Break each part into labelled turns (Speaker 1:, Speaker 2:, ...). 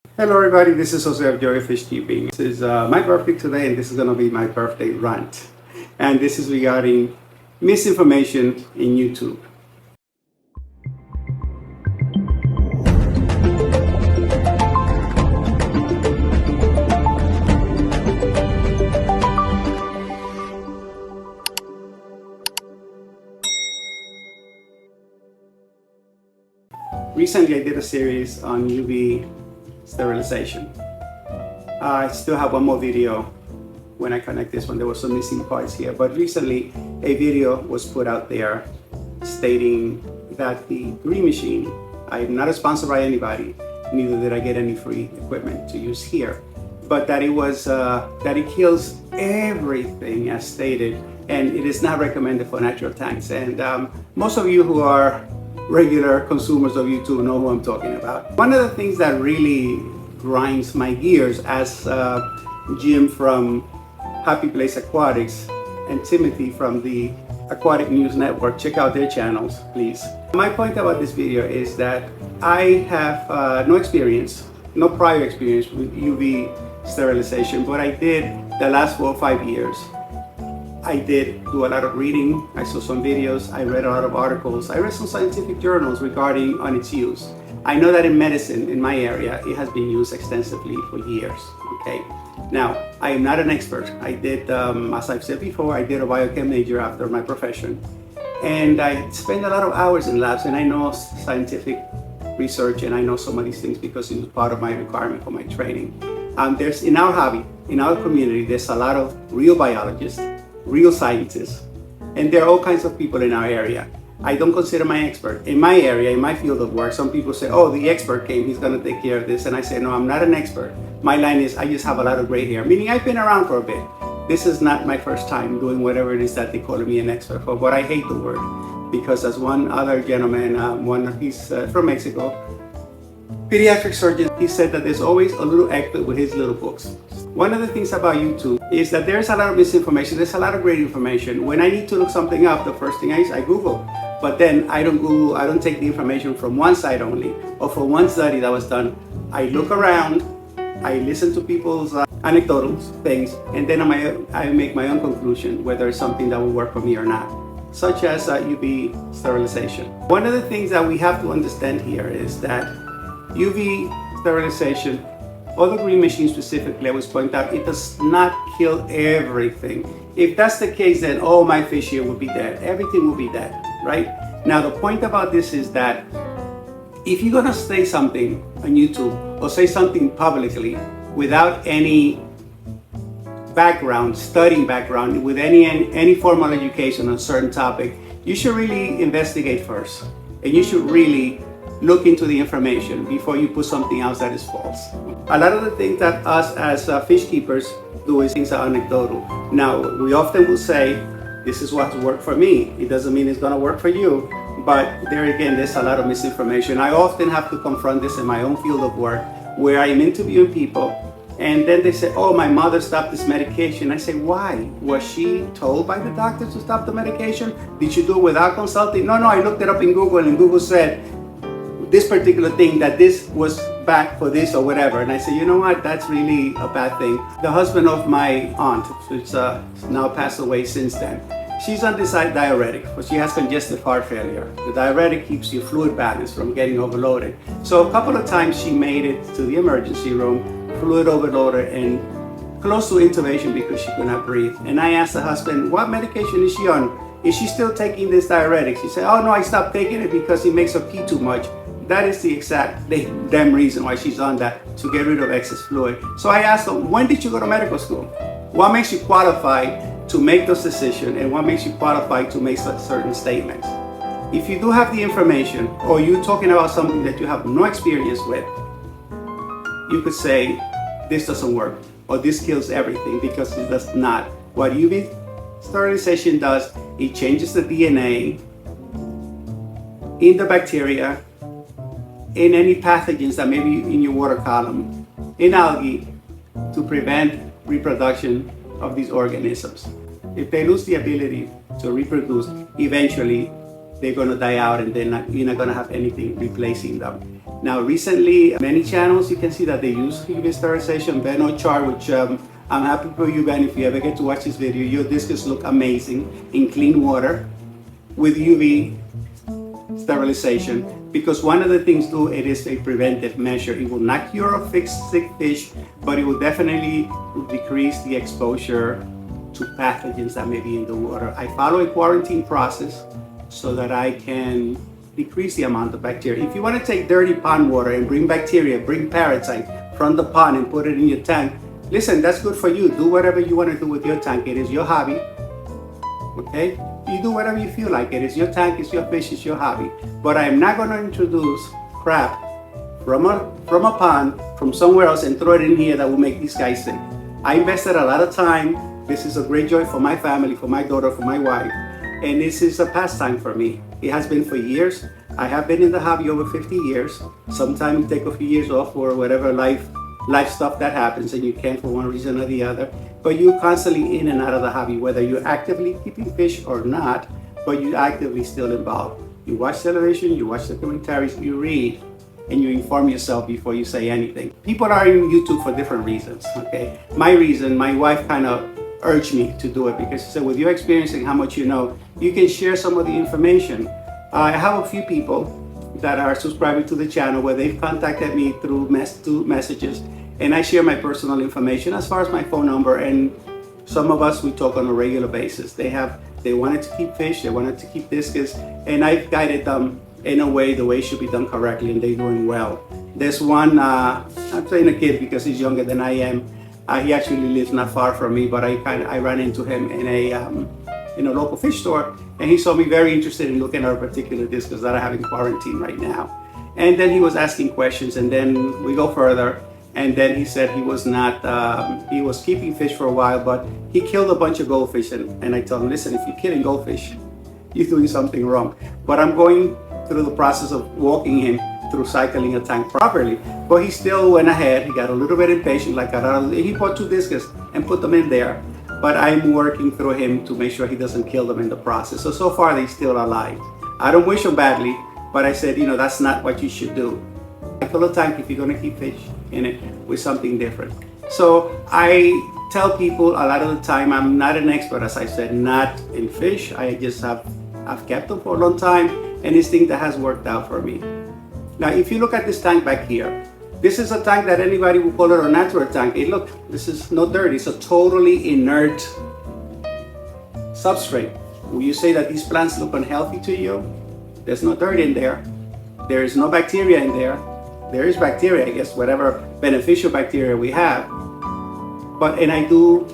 Speaker 1: Hello everybody, this is Jose of Joy Fish Keeping. This is my birthday today and this is going to be my birthday rant. And this is regarding misinformation in YouTube. Recently I did a series on UV sterilization. I still have one more video when I connect this one. There were some missing parts here, but recently a video was put out there stating that the green machine, I'm not a sponsor by anybody, neither did I get any free equipment to use here, but that it kills everything as stated, and it is not recommended for natural tanks. And most of you who are regular consumers of YouTube know who I'm talking about. One of the things that really grinds my gears, as Jim from Happy Place Aquatics and Timothy from the Aquatic News Network, check out their channels, please. My point about this video is that I have no prior experience with UV sterilization, but I did the last 4 or 5 years. I did do a lot of reading. I saw some videos. I read a lot of articles. I read some scientific journals regarding on its use. I know that in medicine, in my area, it has been used extensively for years. Okay. Now, I am not an expert. I did, as I've said before, I did a biochem major after my profession, and I spent a lot of hours in labs. And I know scientific research, and I know some of these things because it was part of my requirement for my training. There's in our hobby, in our community, there's a lot of real biologists, real scientists, and there are all kinds of people in our area. I don't consider my expert. In my area, in my field of work, some people say, oh, the expert came, he's going to take care of this. And I say, no, I'm not an expert. My line is, I just have a lot of gray hair, meaning I've been around for a bit. This is not my first time doing whatever it is that they call me an expert for, but I hate the word, because as one other gentleman, he's from Mexico, pediatric surgeon, he said that there's always a little expert with his little books. One of the things about YouTube is that there's a lot of misinformation, there's a lot of great information. When I need to look something up, the first thing I Google. But then I don't Google, I don't take the information from one side only, or from one study that was done. I look around, I listen to people's anecdotal things, and then I make my own conclusion whether it's something that will work for me or not, such as UV sterilization. One of the things that we have to understand here is that UV sterilization, or the green machine specifically, I was pointing out, it does not kill everything. If that's the case, then all my fish here would be dead. Everything will be dead, right? Now, the point about this is that if you're gonna say something on YouTube or say something publicly without any background, studying background, with any formal education on a certain topic, you should really investigate first. And you should really look into the information before you put something else that is false. A lot of the things that us as fish keepers do is things are anecdotal. Now, we often will say, this is what's worked for me. It doesn't mean it's gonna work for you, but there again, there's a lot of misinformation. I often have to confront this in my own field of work, where I am interviewing people, and then they say, oh, my mother stopped this medication. I say, why? Was she told by the doctor to stop the medication? Did she do it without consulting? No, I looked it up in Google, and Google said, this particular thing, that this was bad for this or whatever. And I say, you know what, that's really a bad thing. The husband of my aunt, who's now passed away since then, she's on this diuretic, but she has congestive heart failure. The diuretic keeps your fluid balance from getting overloaded. So a couple of times she made it to the emergency room, fluid overloaded and close to intubation because she could not breathe. And I asked the husband, what medication is she on? Is she still taking this diuretic? She said, oh no, I stopped taking it because it makes her pee too much. That is the exact damn reason why she's on that, to get rid of excess fluid. So I asked her, when did you go to medical school? What makes you qualified to make those decisions, and what makes you qualified to make such certain statements? If you do have the information, or you're talking about something that you have no experience with, you could say, this doesn't work, or this kills everything, because it does not. What UV sterilization does, it changes the DNA in the bacteria, in any pathogens that may be in your water column, in algae, to prevent reproduction of these organisms. If they lose the ability to reproduce, eventually they're going to die out, and you're not going to have anything replacing them. Now recently, many channels you can see that they use UV sterilization. Ben Ochar, which I'm happy for you, Ben, if you ever get to watch this video. Your discus look amazing in clean water with UV sterilization, because one of the things it is a preventive measure. It will not cure or fix sick fish, but it will definitely decrease the exposure to pathogens that may be in the water. I follow a quarantine process so that I can decrease the amount of bacteria. If you want to take dirty pond water and bring bacteria, bring parasite from the pond and put it in your tank, listen, that's good for you. Do whatever you want to do with your tank. It is your hobby. Okay? You do whatever you feel like. It is your tank, it's your fish, it's your hobby. But I am not going to introduce crap from a pond from somewhere else and throw it in here that will make these guys sick. I invested a lot of time. This is a great joy for my family, for my daughter, for my wife. And this is a pastime for me. It has been for years. I have been in the hobby over 50 years. Sometimes you take a few years off for whatever life stuff that happens and you can't for one reason or the other. But you're constantly in and out of the hobby, whether you're actively keeping fish or not, but you're actively still involved. You watch television, you watch documentaries, you read, and you inform yourself before you say anything. People are in YouTube for different reasons, okay? My reason, my wife kind of urged me to do it because she said, with your experience and how much you know, you can share some of the information. I have a few people that are subscribing to the channel where they've contacted me through messages, and I share my personal information as far as my phone number, and some of us, we talk on a regular basis. They wanted to keep fish, they wanted to keep discus, and I've guided them in a way, the way it should be done correctly, and they're doing well. There's one, I'm saying a kid because he's younger than I am. He actually lives not far from me, but I ran into him in a local fish store, and he saw me very interested in looking at a particular discus that I have in quarantine right now. And then he was asking questions, and then we go further, and then he said he was not, he was keeping fish for a while, but he killed a bunch of goldfish, and I told him, listen, if you're killing goldfish, you're doing something wrong. But I'm going through the process of walking him through cycling a tank properly. But he still went ahead. He got a little bit impatient, he bought 2 discus and put them in there. But I'm working through him to make sure he doesn't kill them in the process. So far they're still alive. I don't wish them badly, but I said, that's not what you should do. Fill a tank if you're gonna keep fish in it with something different. So I tell people a lot of the time, I'm not an expert, as I said, not in fish. I've kept them for a long time, and it's thing that has worked out for me. Now, if you look at this tank back here, this is a tank that anybody would call it a natural tank. Hey, look, this is no dirt. It's a totally inert substrate. Will you say that these plants look unhealthy to you? There's no dirt in there. There is no bacteria in there. There is bacteria, I guess, whatever beneficial bacteria we have. And I do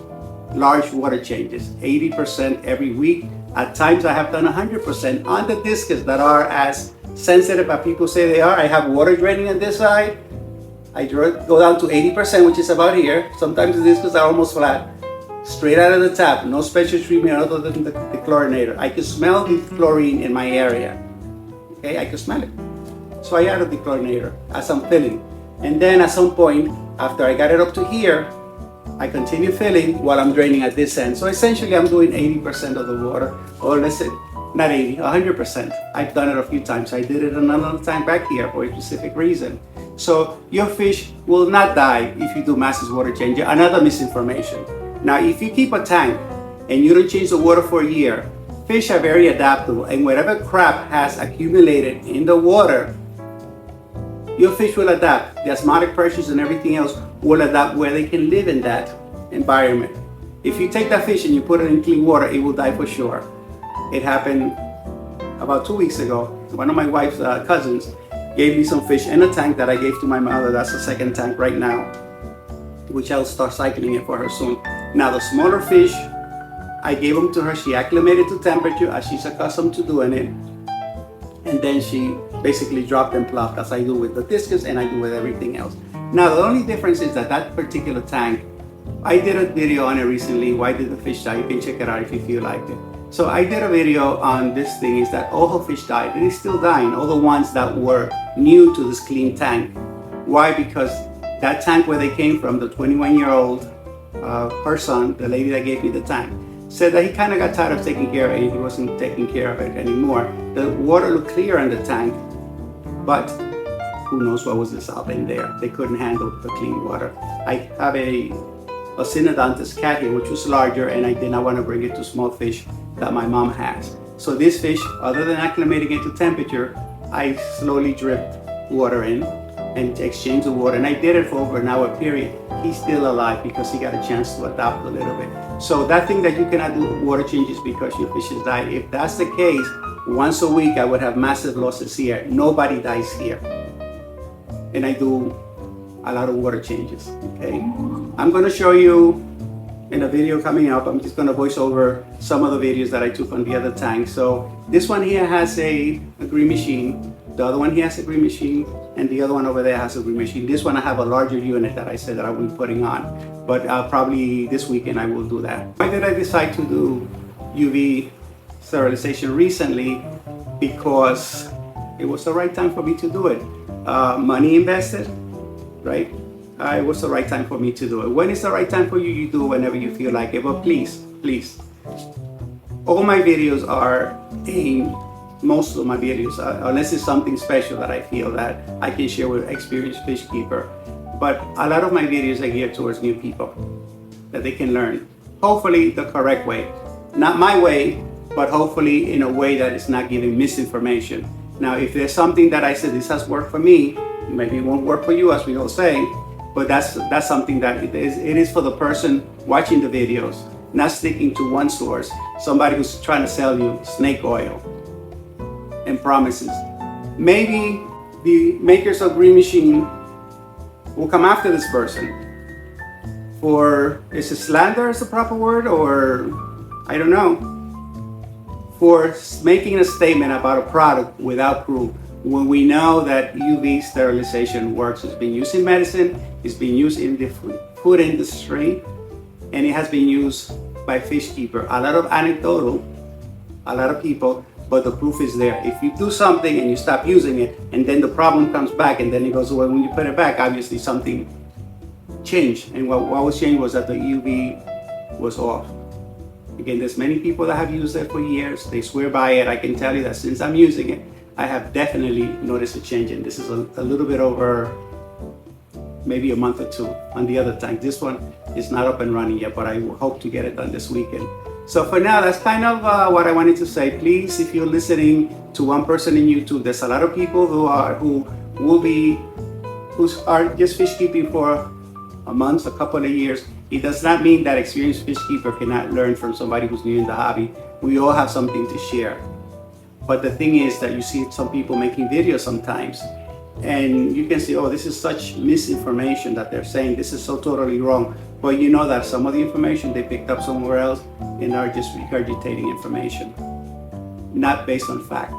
Speaker 1: large water changes, 80% every week. At times I have done 100% on the discus that are as sensitive as people say they are. I have water draining on this side. I go down to 80%, which is about here. Sometimes the discus are almost flat. Straight out of the tap, no special treatment other than the chlorinator. I can smell the chlorine in my area. Okay, I can smell it. So I added the chlorinator as I'm filling. And then at some point, after I got it up to here, I continue filling while I'm draining at this end. So essentially I'm doing 80% of the water, or let's say, not 80, 100%. I've done it a few times. I did it another time back here for a specific reason. So your fish will not die if you do massive water change. Another misinformation. Now, if you keep a tank and you don't change the water for a year, fish are very adaptable, and whatever crap has accumulated in the water, your fish will adapt. The osmotic pressures and everything else will adapt where they can live in that environment. If you take that fish and you put it in clean water, it will die for sure. It happened about 2 weeks ago. One of my wife's cousins gave me some fish in a tank that I gave to my mother. That's the second tank right now, which I'll start cycling it for her soon. Now the smaller fish, I gave them to her. She acclimated to temperature as she's accustomed to doing it. And then she basically dropped and plopped, as I do with the discus and I do with everything else. Now the only difference is that particular tank, I did a video on it recently, why did the fish die? You can check it out if you feel like it. So I did a video on this thing, is that all the fish died, and it's still dying, all the ones that were new to this clean tank. Why? Because that tank where they came from, the 21-year-old, her son, the lady that gave me the tank, said that he kind of got tired of taking care of it, and he wasn't taking care of it anymore. The water looked clear in the tank, but who knows what was dissolved in there. They couldn't handle the clean water. I have a synodontous cat here, which was larger, and I did not want to bring it to small fish that my mom has. So this fish, other than acclimating it to temperature, I slowly dripped water in and exchanged the water. And I did it for over an hour period. He's still alive because he got a chance to adapt a little bit. So that thing that you cannot do water changes because your fish has died, if that's the case, once a week I would have massive losses here. Nobody dies here. And I do a lot of water changes, okay? I'm gonna show you in a video coming up. I'm just gonna voice over some of the videos that I took on the other tank. So this one here has a green machine. The other one here has a green machine, and the other one over there has a green machine. This one I have a larger unit that I said that I will be putting on, but probably this weekend I will do that. Why did I decide to do UV sterilization recently? Because it was the right time for me to do it. Money invested, right? It was the right time for me to do it. When it's the right time for you, you do it whenever you feel like it. But please, all my videos are aimed, most of my videos, unless it's something special that I feel that I can share with experienced fish keeper. But a lot of my videos are geared towards new people, that they can learn, hopefully the correct way. Not my way, but hopefully in a way that is not giving misinformation. Now, if there's something that I said, this has worked for me, maybe it won't work for you, as we all say, but that's something that it is for the person watching the videos, not sticking to one source, somebody who's trying to sell you snake oil and promises. Maybe the makers of Green Machine will come after this person for, is it slander is the proper word, or I don't know, for making a statement about a product without proof, when we know that UV sterilization works. It's been used in medicine, it's been used in the food industry, and it has been used by fish keeper. A lot of anecdotal, a lot of people, but the proof is there. If you do something and you stop using it, and then the problem comes back, and then it goes away, when you put it back, obviously something changed. And what was changed was that the UV was off. Again, there's many people that have used it for years. They swear by it. I can tell you that since I'm using it, I have definitely noticed a change. And this is a little bit over maybe a month or two on the other tank. This one is not up and running yet, but I hope to get it done this weekend. So for now, that's kind of what I wanted to say. Please, if you're listening to one person in YouTube, there's a lot of people who are just fish keeping for a month, a couple of years. It does not mean that experienced fish keeper cannot learn from somebody who's new in the hobby. We all have something to share. But the thing is that you see some people making videos sometimes, and you can say, oh, this is such misinformation that they're saying, this is so totally wrong. But you know that some of the information they picked up somewhere else and are just regurgitating information, not based on fact,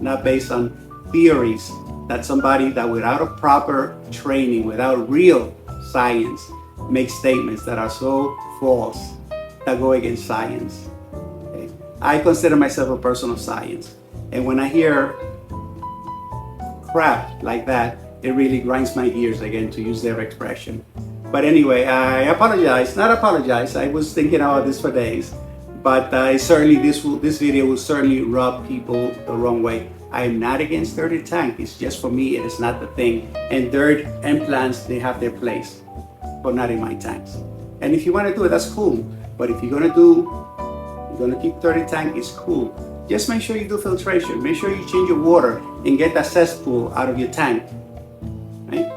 Speaker 1: not based on theories, that somebody that without a proper training, without real science, makes statements that are so false, that go against science. Okay? I consider myself a person of science, and when I hear crap like that, it really grinds my gears, again, to use their expression. But anyway, I apologize, I was thinking about this for days, but certainly this video will certainly rub people the wrong way. I am not against dirty tank, it's just for me, it is not the thing. And dirt and plants, they have their place, but not in my tanks. And if you want to do it, that's cool. But if you're gonna keep dirty tank, it's cool. Just make sure you do filtration. Make sure you change your water and get that cesspool out of your tank. Right?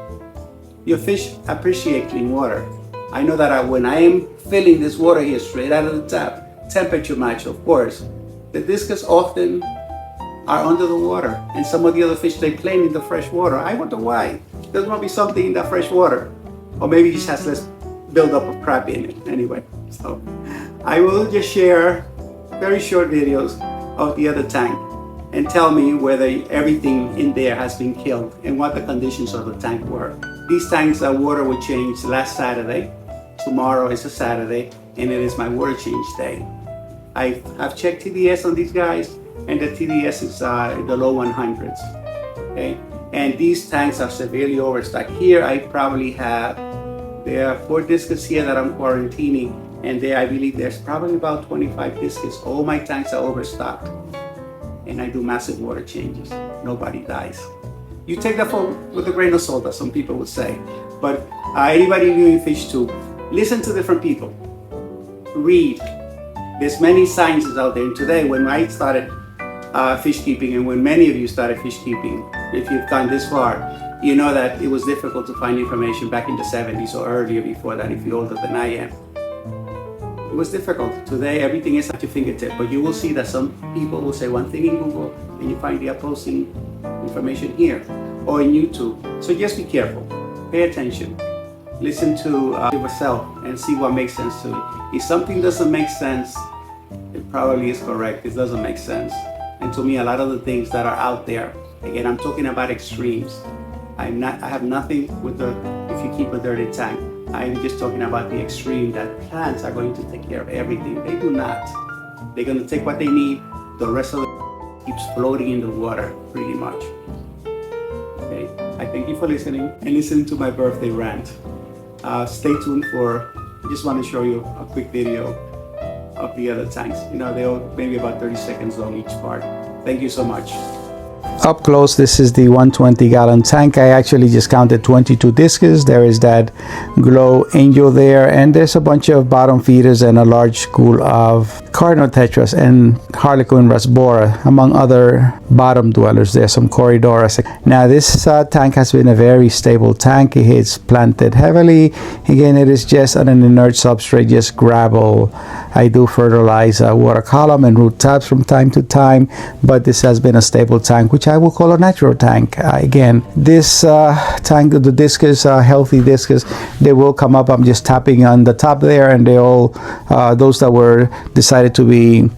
Speaker 1: Your fish appreciate clean water. I know that when I am filling this water here straight out of the tap, temperature match, of course, the discus often are under the water, and some of the other fish, they play in the fresh water. I wonder why. There must be something in that fresh water, or maybe it just has less buildup of crap in it. Anyway, so I will just share very short videos of the other tank and tell me whether everything in there has been killed and what the conditions of the tank were. These tanks, water were changed last Saturday. Tomorrow is a Saturday, and it is my water change day. I have checked TDS on these guys, and the TDS is the low 100s. Okay, and these tanks are severely overstocked. Here I probably have, there are 4 discus here that I'm quarantining, and there I believe there's probably about 25 discus. All my tanks are overstocked, and I do massive water changes. Nobody dies. You take that with a grain of salt, as some people would say. But anybody doing fish too, listen to different people. Read. There's many sciences out there. And today, when I started fish keeping, and when many of you started fish keeping, if you've gone this far, you know that it was difficult to find information back in the 70s or earlier before that, if you're older than I am. It was difficult. Today, everything is at your fingertip, but you will see that some people will say one thing in Google, and you find they are posting information here or in YouTube. So just be careful. Pay attention. Listen to yourself and see what makes sense to you. If something doesn't make sense, it probably is correct. It doesn't make sense. And to me, a lot of the things that are out there, again, I'm talking about extremes. I have nothing with if you keep a dirty tank. I'm just talking about the extreme that plants are going to take care of everything. They do not. They're going to take what they need. The rest of it keeps floating in the water, pretty much. Okay. I thank you for listening and listening to my birthday rant. Stay tuned I just want to show you a quick video of the other tanks. They're maybe about 30 seconds long each part. Thank you so much. Up close, this is the 120-gallon tank. I actually just counted 22 discus. There is that glow angel there, and there's a bunch of bottom feeders and a large school of cardinal tetras and harlequin rasbora, among other bottom dwellers. There's some corridoras. Now this tank has been a very stable tank. It's planted heavily. Again, it is just on an inert substrate, just gravel. I do fertilize water column and root tabs from time to time, but this has been a stable tank, which I will call a natural tank. Again, this tank, the discus, healthy discus, they will come up. I'm just tapping on the top there, and they all, those that were decided to be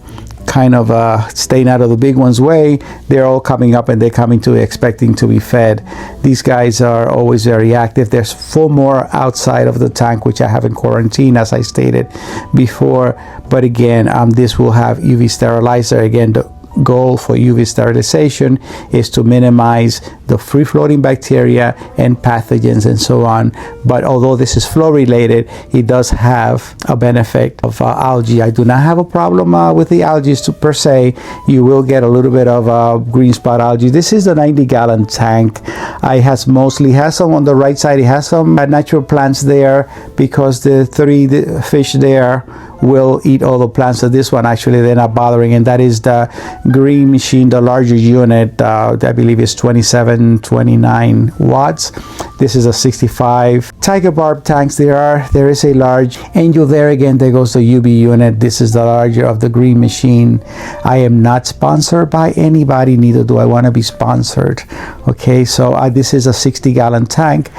Speaker 1: kind of staying out of the big one's way, they're all coming up and they're coming to expecting to be fed. These guys are always very active. There's 4 more outside of the tank, which I have in quarantine, as I stated before. But again, this will have UV sterilizer. Again, the goal for UV sterilization is to minimize the free-floating bacteria and pathogens and so on. But although this is flow related, it does have a benefit of algae. I do not have a problem with the algae per se. You will get a little bit of green spot algae. This is a 90-gallon tank. I has some on the right side. It has some natural plants there because the 3 fish there will eat all the plants. So this one, actually, they're not bothering, and that is the green machine, the larger unit. I believe is 29 watts. This is a 65 tiger barb tanks. There is a large angel there. Again, there goes the UV unit. This is the larger of the green machine. I am not sponsored by anybody, neither do I want to be sponsored. Okay, so this is a 60-gallon tank.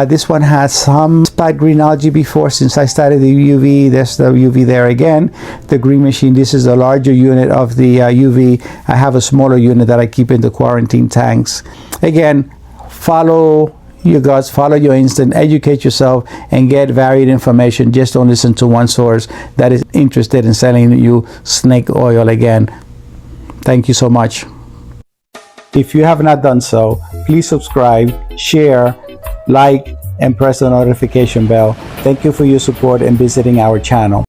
Speaker 1: This one has some spot green algae before. Since I started the UV, there's the UV there again. The green machine, this is the larger unit of the UV. I have a smaller unit that I keep in the quarantine tanks. Again, follow your guts, follow your instinct, educate yourself, and get varied information. Just don't listen to one source that is interested in selling you snake oil. Again, thank you so much. If you have not done so, please subscribe, share, like, and press the notification bell. Thank you for your support and visiting our channel.